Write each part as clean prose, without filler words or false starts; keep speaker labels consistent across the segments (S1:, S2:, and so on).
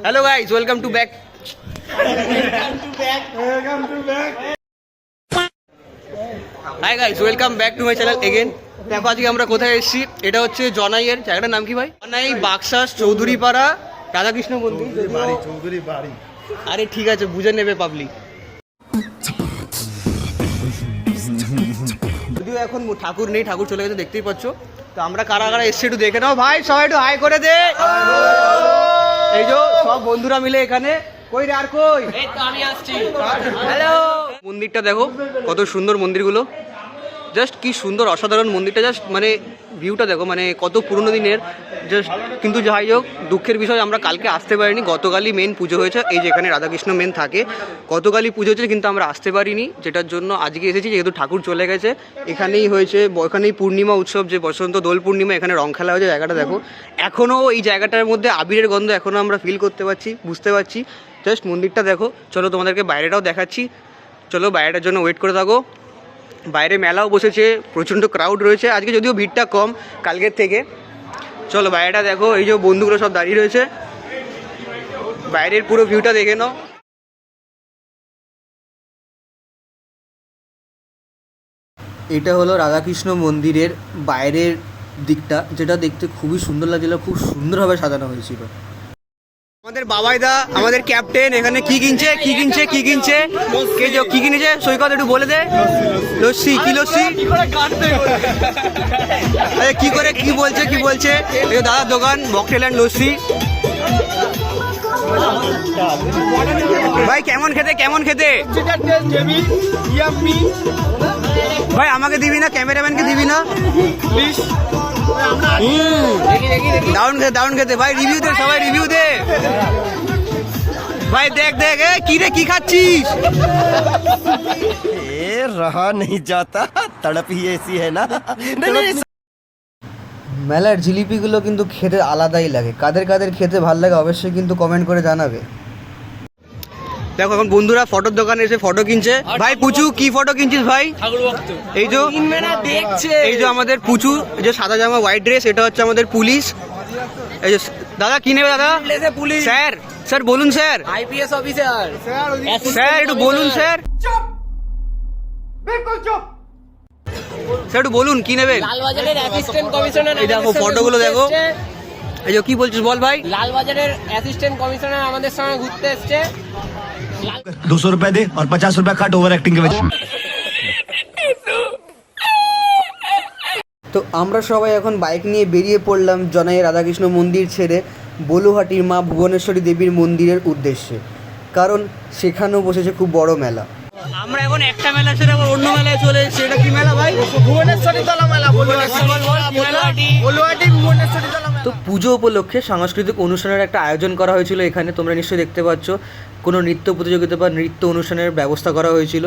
S1: Hello guys, welcome to back. Hi guys, welcome back to my channel again. দেখো আজকে আমরা কোথায় এসেছি, এটা হচ্ছে জনাইয়ের জায়গাটার নাম কি ভাই? জনাই বাক্সাস চৌধুরীপাড়া রাধাকৃষ্ণ মন্দির বাড়ি, চৌধুরী বাড়ি। আরে ঠিক আছে, বুঝে নেবে পাবলিক। যদিও এখন ঠাকুর নেই, ঠাকুর চলে গেছে, দেখতেই পাচ্ছ। তো আমরা কারা কারা এসছি একটু দেখে নাও ভাই, সবাই একটু হাই করে দে। এই যে সব বন্ধুরা মিলে এখানে। কই রে আর কই? এই তো আমি আসছি। হ্যালো। মন্দিরটা দেখো কত সুন্দর, মন্দিরগুলো জাস্ট কি সুন্দর, অসাধারণ মন্দিরটা। জাস্ট মানে ভিউটা দেখো, মানে কত পুরনো দিনের জাস্ট। কিন্তু যাই হোক, দুঃখের বিষয় আমরা কালকে আসতে পারিনি। গতকালই মেন পুজো হয়েছে, এই যে এখানে রাধাকৃষ্ণ মেন থাকে, গতকালই পুজো হয়েছে, কিন্তু আমরা আসতে পারিনি, যেটার জন্য আজকে এসেছি। যেহেতু ঠাকুর চলে গেছে, এখানেই হয়েছে, এখানেই পূর্ণিমা উৎসব, যে বসন্ত দোল পূর্ণিমা, এখানে রং খেলা হয়েছে। জায়গাটা দেখো, এখনও এই জায়গাটার মধ্যে আবিরের গন্ধ এখনও আমরা ফিল করতে পারছি, বুঝতে পারছি। জাস্ট মন্দিরটা দেখো। চলো তোমাদেরকে বাইরেটাও দেখাচ্ছি, চলো বাইরেটার জন্য ওয়েট করে থাকো। বাইরে মেলাও বসেছে, প্রচণ্ড ক্রাউড রয়েছে আজকে, যদিও ভিড়টা কম কালকের থেকে। চলো বাইরেটা দেখো, এই যে বন্ধুগুলো সব দাঁড়িয়ে রয়েছে, বাইরের পুরো ভিউটা দেখে নাও। এটা হলো রাধাকৃষ্ণ মন্দিরের বাইরের দিকটা, যেটা দেখতে খুবই সুন্দর লাগছিল, খুব সুন্দরভাবে সাজানো হয়েছিল। আমাদের বাবাইদা, আমাদের ক্যাপ্টেন এখানে কি কিনছে কি কিনছে কি কিনছে কি কিনেছে সৈকত একটু বলে দে। লস্যি, কি লস্যি? কি করে কি বলছে কি বলছে? দাদার দোকান মকটেল লস্যি। ভাই কেমন খেতে, কেমন খেতে? ভাই আমাকে দিবি না, ক্যামেরাম্যানকে দিবি না? দারুন খেতে, দারুন খেতে। ভাই রিভিউ দে, সবাই রিভিউ দে। ভাই দেখ দেখ, কি রে কি খাচ্ছিস?
S2: रहा नहीं जाता, तड़प ही ऐसी है ना।
S1: মেলার জিলিপিগুলো কিন্তু খেতে আলাদাই লাগে। কাদের কাদের খেতে ভালো লাগে অবশ্যই কিন্তু কমেন্ট করে জানাবে। দেখো এখন বন্ধুরা ফটোর দোকানে এসে ফটো কিনছে। ভাই পুচু কি ফটো কিনছিস ভাই? এই যে দেখছে, এই যে আমাদের পুচু, যে সাদা জামা হোয়াইট ড্রেস, এটা হচ্ছে আমাদের পুলিশ। এই যে দাদা কি নেবে দাদা? পুলিশ স্যার, স্যার বলুন স্যার। আইপিএস অফিসার স্যার, একটু বলুন স্যার। বিলকুল চুপ স্যার, একটু বলুন কি নেবেন?
S3: লালবাজারের অ্যাসিস্ট্যান্ট কমিশনার।
S1: এই দেখো ফটোগুলো দেখো। এই যে কি বলছিস বল ভাই?
S3: লালবাজারের অ্যাসিস্ট্যান্ট কমিশনার আমাদের সঙ্গে ঘুরতে এসেছে।
S2: 200 रुपए दे और 50 रुपए काट ओवर एक्टिंग के वजह।
S1: তো আমরা সবাই এখন বাইক নিয়ে বেরিয়ে পড়লাম জনাইয়ের রাধাকৃষ্ণ মন্দির ছেড়ে বলুহাটির মা ভুবনেশ্বরী দেবীর মন্দিরের উদ্দেশ্যে, কারণ সেখানেও বসেছে খুব বড় মেলা। আমরা এখন একটা মেলা ছেড়ে আবার অন্য মেলায় চলে এসেছি। এটা কি মেলা ভাই? ভুবনেশ্বরী তলা মেলা। তো পুজো উপলক্ষে সাংস্কৃতিক অনুষ্ঠানের একটা আয়োজন করা হয়েছিল এখানে, তোমরা নিশ্চয়ই দেখতে পাচ্ছ। কোনো নৃত্য প্রতিযোগিতা বা নৃত্য অনুষ্ঠানের ব্যবস্থা করা হয়েছিল।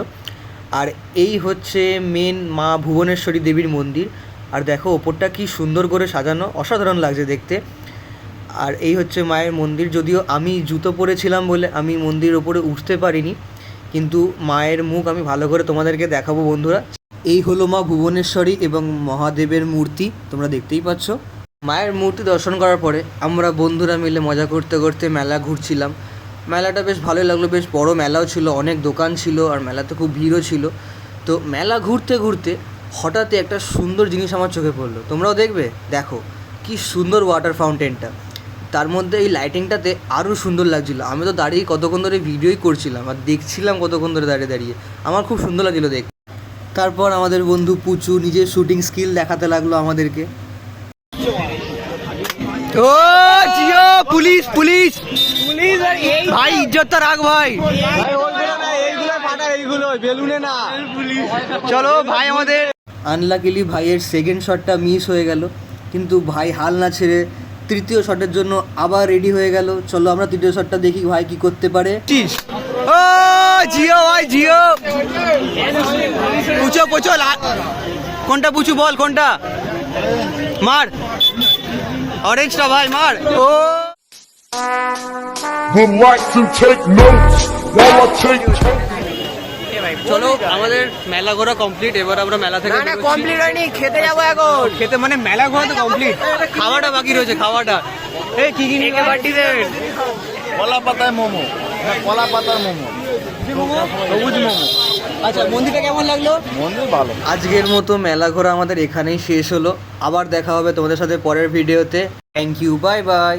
S1: আর এই হচ্ছে মেন মা ভুবনেশ্বরী দেবীর মন্দির। আর দেখো ওপরটা কি সুন্দর করে সাজানো, অসাধারণ লাগছে দেখতে। আর এই হচ্ছে মায়ের মন্দির। যদিও আমি জুতো পরেছিলাম বলে আমি মন্দিরের ওপরে উঠতে পারিনি, কিন্তু মায়ের মুখ আমি ভালো করে তোমাদেরকে দেখাবো বন্ধুরা। এই হলো মা ভুবনেশ্বরী এবং মহাদেবের মূর্তি, তোমরা দেখতেই পাচ্ছ। মায়ের মূর্তি দর্শন করার পরে আমরা বন্ধুরা মিলে মজা করতে করতে মেলা ঘুরছিলাম। মেলাটা বেশ ভালোই লাগলো, বেশ বড় মেলাও ছিল, অনেক দোকান ছিল, আর মেলাতে খুব ভিড়ও ছিল। তো মেলা ঘুরতে ঘুরতে হঠাৎই একটা সুন্দর জিনিস আমার চোখে পড়লো, তোমরাও দেখবে। দেখো কি সুন্দর ওয়াটার ফাউন্টেনটা, তার মধ্যে এই লাইটিংটাতে আরও সুন্দর লাগছিলো। আমি তো দাঁড়িয়ে কতক্ষণ ধরে ভিডিওই করছিলাম আর দেখছিলাম কতক্ষণ ধরে দাঁড়িয়ে দাঁড়িয়ে, আমার খুব সুন্দর লাগছিলো দেখতে। তারপর আমাদের বন্ধু পুচু নিজের শুটিং স্কিল দেখাতে লাগলো আমাদেরকে। ও জিও, পুলিশ পুলিশ পুলিশ ভাই, ইজ্জতটা রাখ ভাই। চলো ভাই, আমাদের আনলাকিলি ভাইয়ের সেকেন্ড শটটা মিস হয়ে গেল, কিন্তু ভাই হাল না ছেড়ে তৃতীয় শটের জন্য আবার রেডি হয়ে গেল। চলো আমরা তৃতীয় শটটা দেখি ভাই কি করতে পারে। ও জিও ভাই, জিও পুচো পুচো, কোনটা পুচু বল, কোনটা মার? অরেঞ্জটা ভাই মার। ও
S4: would like to take notes while I take.
S1: চলো আমাদের মেলা ঘোরা কমপ্লিট। এবার আমরা মেলা থেকে
S3: কমপ্লিট হয়নি, খেতে যাবো এখন।
S1: খেতে মানে মেলা ঘোরা তো কমপ্লিট, খাওয়াটা বাকি রয়েছে, খাওয়াটা। এই কি কিনে
S5: কলা পাতায় মোমো, কলা পাতার মোমো, সবুজ মোমো।
S1: আচ্ছা, মন্দিরটা কেমন লাগলো?
S5: মন্দির ভালো।
S1: আজকের মতো মেলা ঘোরা আমাদের এখানেই শেষ হলো। আবার দেখা হবে তোমাদের সাথে পরের ভিডিওতে। Thank you, bye by.